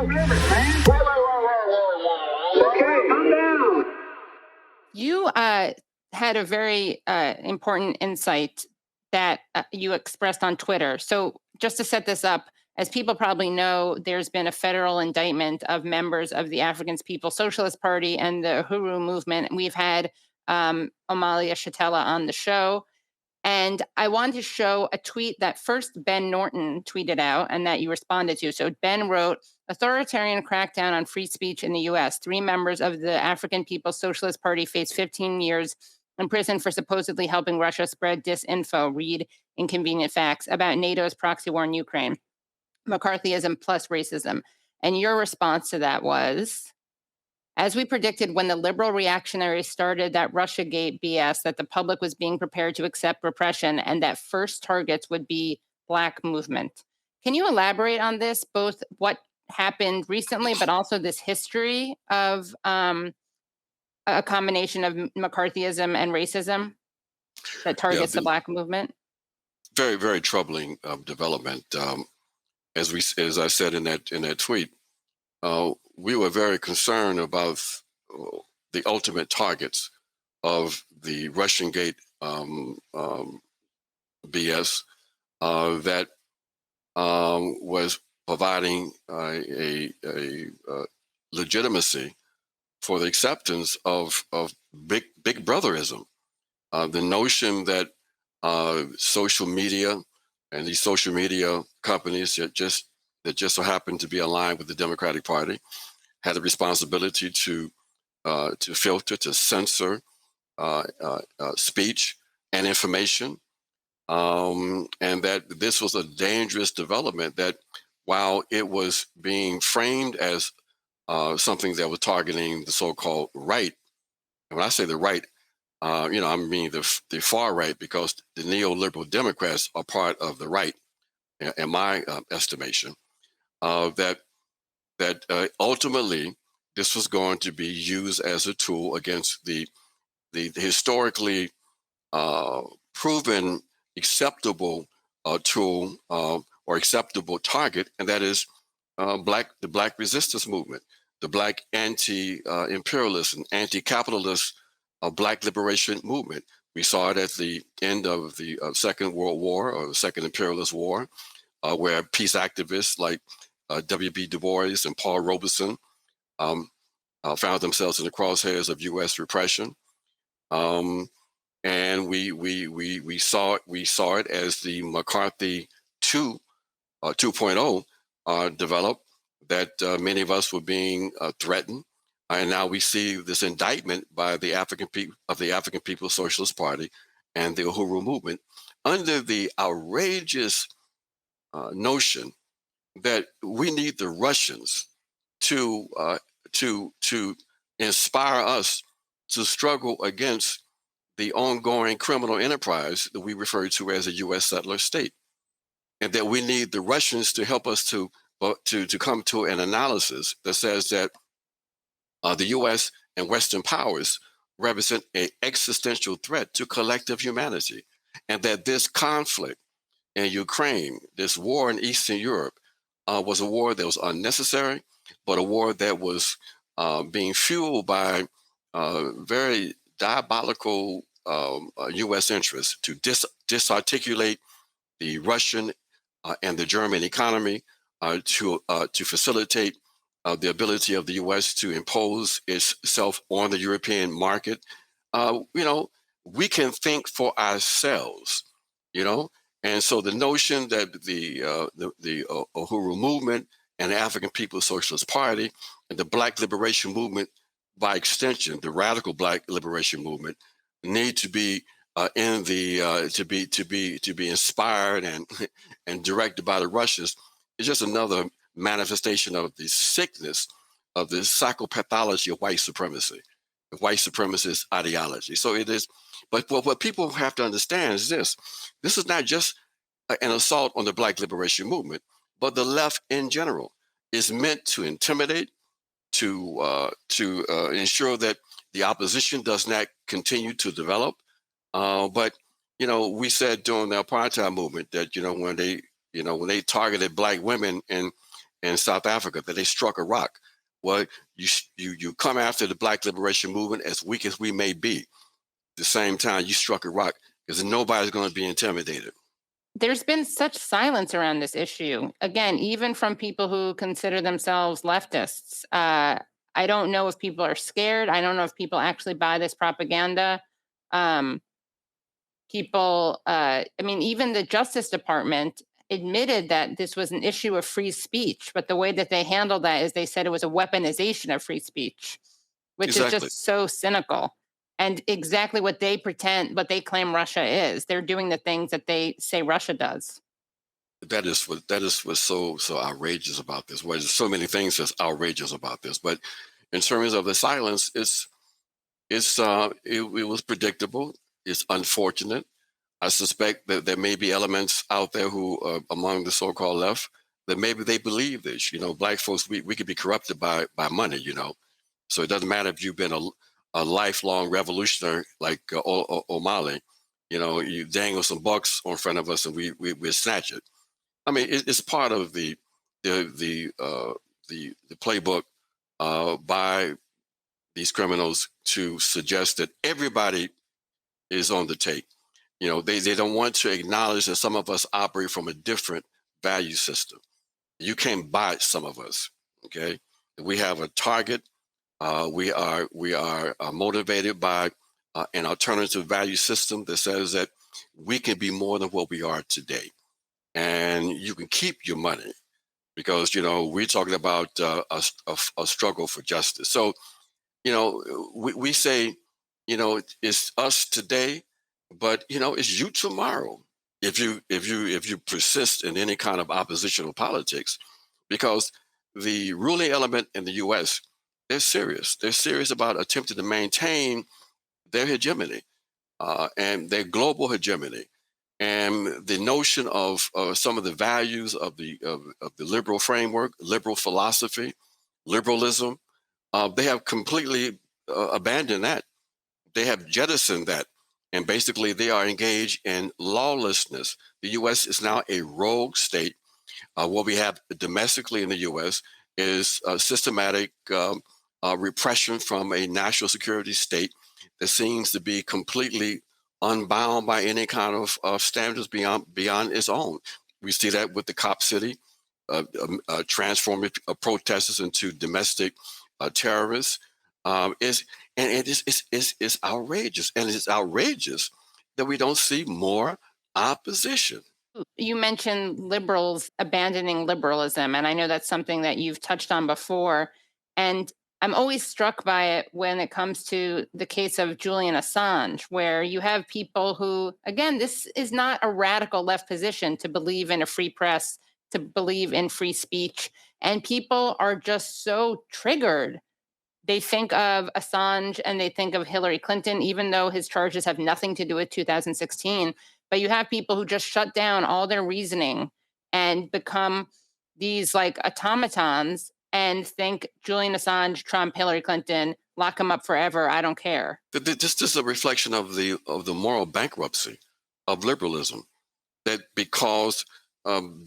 Okay, calm down. You had a very important insight that you expressed on Twitter. So just to set this up, as people probably know, there's been a federal indictment of members of the African People's Socialist Party and the Uhuru movement. We've had Amalia Shatella on the show. And I wanted to show a tweet that first Ben Norton tweeted out and that you responded to. So Ben wrote, authoritarian crackdown on free speech in the US. 3 members of the African People's Socialist Party face 15 years in prison for supposedly helping Russia spread disinfo, read inconvenient facts about NATO's proxy war in Ukraine, McCarthyism plus racism. And your response to that was, as we predicted when the liberal reactionaries started that Russiagate BS, that the public was being prepared to accept repression and that first targets would be Black movement. Can you elaborate on this, both what happened recently, but also this history of a combination of McCarthyism and racism that targets the Black movement? Very, very troubling development. As I said in that tweet, we were very concerned about the ultimate targets of the Russiagate BS that was providing a legitimacy for the acceptance of big brotherism. The notion that social media and these social media companies that just so happen to be aligned with the Democratic Party had the responsibility to filter, to censor speech and information, and that this was a dangerous development, that while it was being framed as something that was targeting the so-called right, and when I say the right, I mean the far right, because the neoliberal Democrats are part of the right, in my estimation. That ultimately this was going to be used as a tool against the historically proven acceptable tool or acceptable target, and that is the Black resistance movement, the Black anti-imperialist and anti-capitalist Black liberation movement. We saw it at the end of the Second World War, or the Second Imperialist War, where peace activists like W.B. Du Bois and Paul Robeson found themselves in the crosshairs of U.S. repression, and we saw it as the McCarthy 2.0 developed, that many of us were being threatened, and now we see this indictment by the African People's Socialist Party and the Uhuru movement under the outrageous notion that we need the Russians to inspire us to struggle against the ongoing criminal enterprise that we refer to as a U.S. settler state, and that we need the Russians to help us to come to an analysis that says that the U.S. and Western powers represent an existential threat to collective humanity, and that this conflict in Ukraine, this war in Eastern Europe, was a war that was unnecessary, but a war that was being fueled by very diabolical U.S. interests to disarticulate the Russian and the German economy, to facilitate the ability of the U.S. to impose itself on the European market. We can think for ourselves, and so the notion that the Uhuru movement and the African People's Socialist Party and the Black Liberation Movement, by extension, the radical Black Liberation Movement, need to be to be inspired and directed by the Russians, is just another manifestation of the sickness of the psychopathology of white supremacy, of white supremacist ideology. So it is, but what people have to understand is this: this is not just an assault on the Black Liberation Movement, but the left in general is meant to intimidate, to ensure that the opposition does not continue to develop. But we said during the apartheid movement that when they targeted Black women in in South Africa that they struck a rock. Well, you come after the Black liberation movement, as weak as we may be. At the same time, you struck a rock because nobody's going to be intimidated. There's been such silence around this issue. Again, even from people who consider themselves leftists. I don't know if people are scared. I don't know if people actually buy this propaganda. Um, I mean, even the Justice Department admitted that this was an issue of free speech, but the way that they handled that is they said it was a weaponization of free speech, which is Exactly. just so cynical. And exactly what they claim Russia is. They're doing the things that they say Russia does. That is what's so outrageous about this. Well, there's so many things that's outrageous about this, but in terms of the silence, it was predictable. It's unfortunate. I suspect that there may be elements out there who among the so-called left that maybe they believe this. Black folks, we could be corrupted by money. So it doesn't matter if you've been a lifelong revolutionary like O'Malley. You dangle some bucks in front of us and we snatch it. I mean, it's part of the playbook by these criminals to suggest that everybody is on the take. They don't want to acknowledge that some of us operate from a different value system. You can't buy some of us. Okay, we have a target. We are motivated by an alternative value system that says that we can be more than what we are today, and you can keep your money because we're talking about a struggle for justice. So we say it's us today, but it's you tomorrow if you persist in any kind of oppositional politics, because the ruling element in the U.S. they're serious. They're serious about attempting to maintain their hegemony and their global hegemony, and the notion of some of the values of the liberal framework, liberal philosophy, liberalism. They have completely abandoned that. They have jettisoned that. And basically, they are engaged in lawlessness. The U.S. is now a rogue state. What we have domestically in the U.S. is systematic repression from a national security state that seems to be completely unbound by any kind of standards beyond its own. We see that with the Cop City, transforming protesters into domestic terrorists. It's outrageous, and it's outrageous that we don't see more opposition. You mentioned liberals abandoning liberalism, and I know that's something that you've touched on before. And I'm always struck by it when it comes to the case of Julian Assange, where you have people who, again, this is not a radical left position to believe in a free press, to believe in free speech. And people are just so triggered. They think of Assange and they think of Hillary Clinton, even though his charges have nothing to do with 2016. But you have people who just shut down all their reasoning and become these like automatons and think Julian Assange, Trump, Hillary Clinton, lock them up forever. I don't care. This is a reflection of the moral bankruptcy of liberalism. That because Julian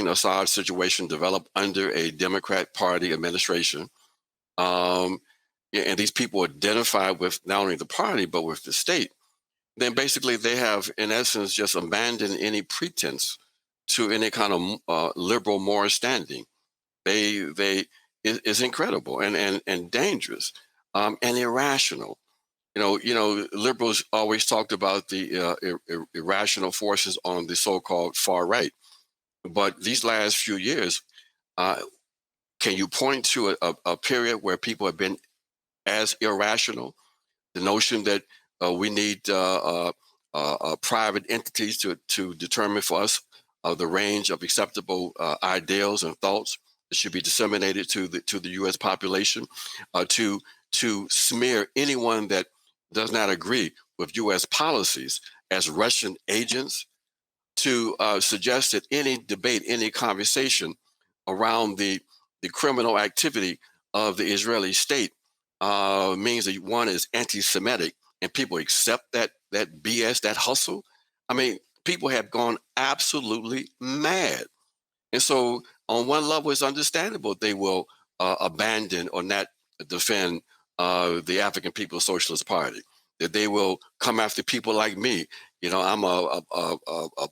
Assange situation developed under a Democrat Party administration, and these people identify with not only the party but with the state, then basically they have, in essence, just abandoned any pretense to any kind of liberal moral standing. It's incredible and dangerous and irrational. Liberals always talked about the irrational forces on the so-called far right, but these last few years, can you point to a period where people have been as irrational? The notion that we need private entities to determine for us the range of acceptable ideals and thoughts that should be disseminated to the U.S. population, to smear anyone that does not agree with U.S. policies as Russian agents, to suggest that any debate, any conversation around the criminal activity of the Israeli state means that one is anti-Semitic, and people accept that BS, that hustle. I mean, people have gone absolutely mad. And so on one level, it's understandable they will abandon or not defend the African People's Socialist Party. That they will come after people like me. You know, I'm a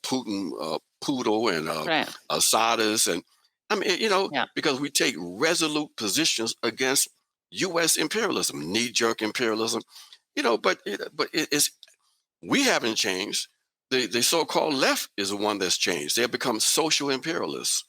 Putin poodle and a sadist, and I mean, you know, because we take resolute positions against U.S. imperialism, knee-jerk imperialism. You know, but it's we haven't changed. The so-called left is the one that's changed. They have become social imperialists.